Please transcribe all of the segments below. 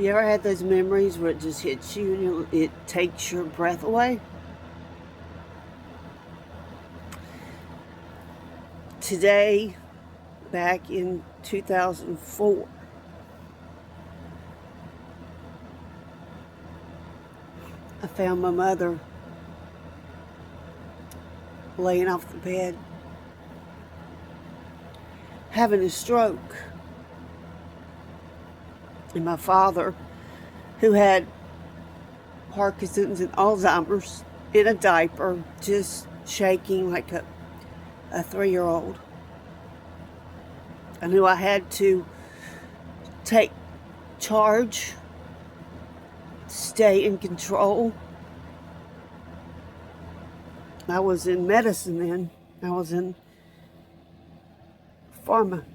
You ever had those memories where it just hits you and it takes your breath away? Today, back in 2004, I found my mother laying off the bed, having a stroke. And my father, who had Parkinson's and Alzheimer's, in a diaper, just shaking like a 3-year-old. I knew I had to take charge, stay in control. I was in medicine then. I was in pharma,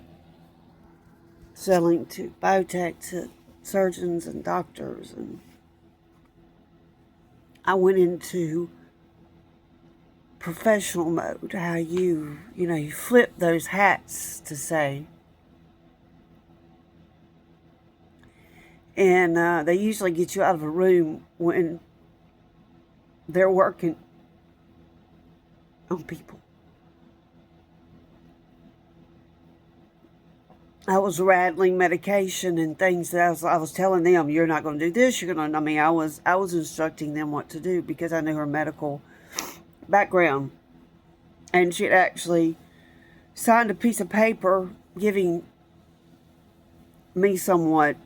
selling to biotech, to surgeons and doctors. And I went into professional mode, how you flip those hats to say. And they usually get you out of a room when they're working on people. I was rattling medication and things that I was telling them, you're not going to do this, you're going to, I was instructing them what to do because I knew her medical background. And she had actually signed a piece of paper giving me somewhat,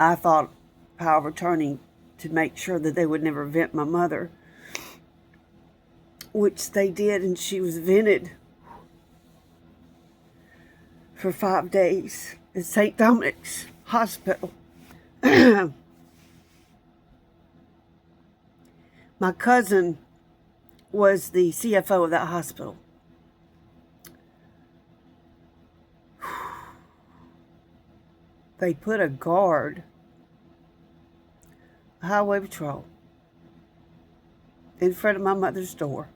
I thought, power of attorney to make sure that they would never vent my mother, which they did, and she was vented for 5 days at St. Dominic's Hospital. My cousin was the CFO of that hospital. They put a guard, a highway patrol, in front of my mother's door.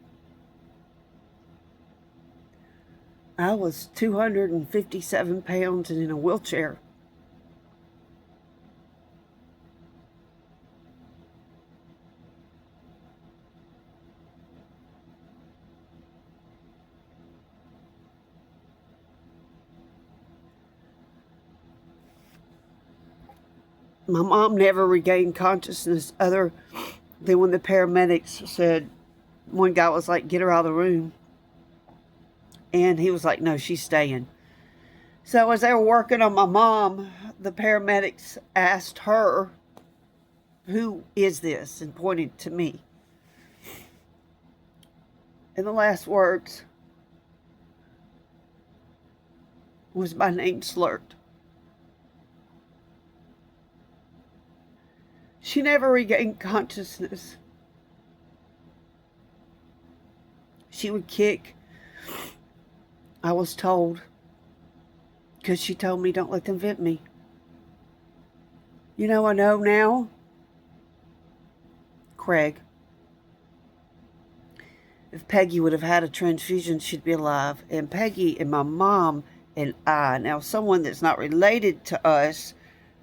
I was 257 pounds and in a wheelchair. My mom never regained consciousness other than when the paramedics said, one guy was like, get her out of the room. And he was like, no, she's staying. So as they were working on my mom, the paramedics asked her, who is this? And pointed to me. And the last words was my name slurred. She never regained consciousness. She would kick, I was told, because she told me, don't let them vent me. You know, I know now, Craig, if Peggy would have had a transfusion, she'd be alive. And Peggy and my mom and I, now someone that's not related to us,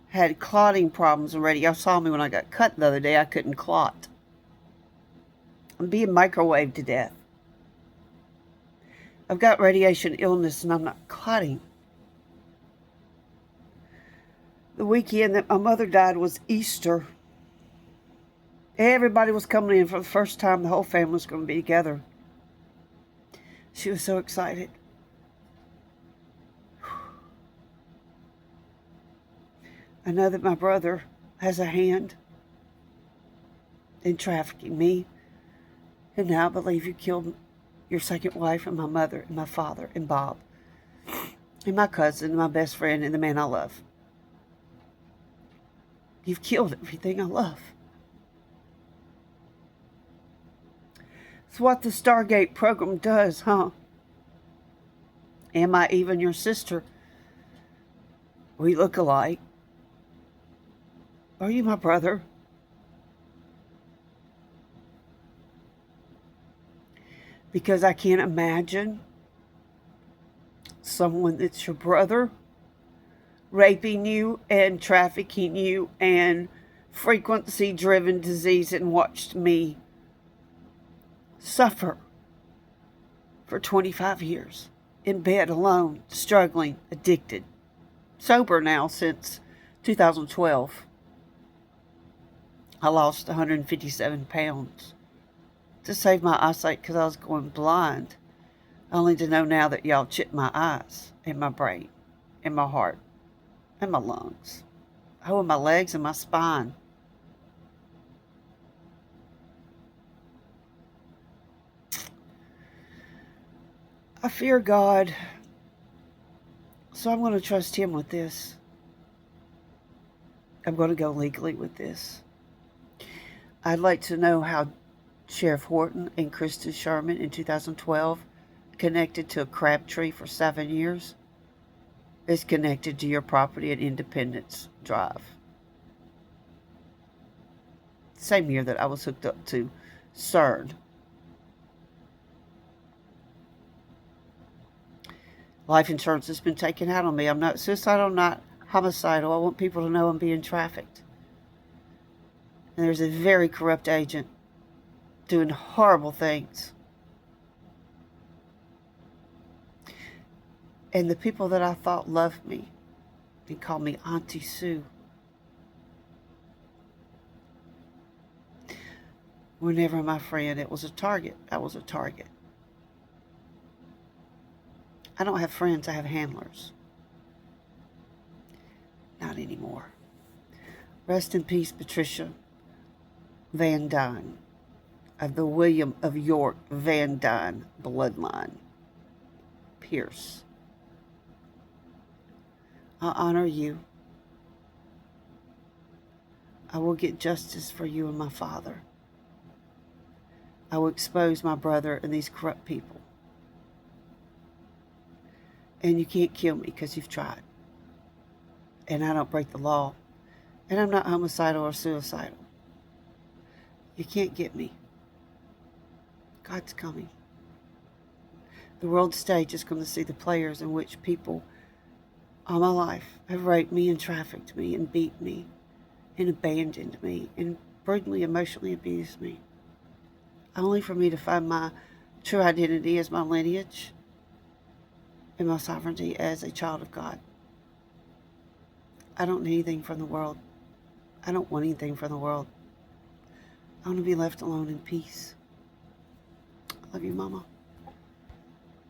had clotting problems already. Y'all saw me when I got cut the other day. I couldn't clot. I'm being microwaved to death. I've got radiation illness and I'm not clotting. The weekend that my mother died was Easter. Everybody was coming in for the first time. The whole family was going to be together. She was so excited. I know that my brother has a hand in trafficking me. And now I believe you killed your second wife and my mother and my father and Bob and my cousin and my best friend and the man I love. You've killed everything I love. It's what the Stargate program does, huh? Am I even your sister? We look alike. Are you my brother? Because I can't imagine someone that's your brother raping you and trafficking you and frequency-driven disease, and watched me suffer for 25 years in bed alone, struggling, addicted, sober now since 2012. I lost 157 pounds to save my eyesight because I was going blind, only to know now that y'all chipped my eyes and my brain and my heart and my lungs, oh, and my legs and my spine. I fear God, so I'm going to trust Him with this. I'm going to go legally with this. I'd like to know how Sheriff Horton and Kristen Sherman in 2012 connected to a crab tree for 7 years is connected to your property at Independence Drive. Same year that I was hooked up to CERN. Life insurance has been taken out on me. I'm not suicidal, I'm not homicidal. I want people to know I'm being trafficked. And there's a very corrupt agent doing horrible things. And the people that I thought loved me and called me Auntie Sue were never my friend. It was a target. I was a target. I don't have friends, I have handlers. Not anymore. Rest in peace, Patricia Van Duyne, of the William of York Van Duyne bloodline. Pierce. I honor you. I will get justice for you and my father. I will expose my brother and these corrupt people. And you can't kill me because you've tried. And I don't break the law. And I'm not homicidal or suicidal. You can't get me. God's coming. The world stage is going to see the players in which people all my life have raped me and trafficked me and beat me and abandoned me and brutally emotionally abused me. Only for me to find my true identity as my lineage and my sovereignty as a child of God. I don't need anything from the world. I don't want anything from the world. I want to be left alone in peace. I love you, Mama.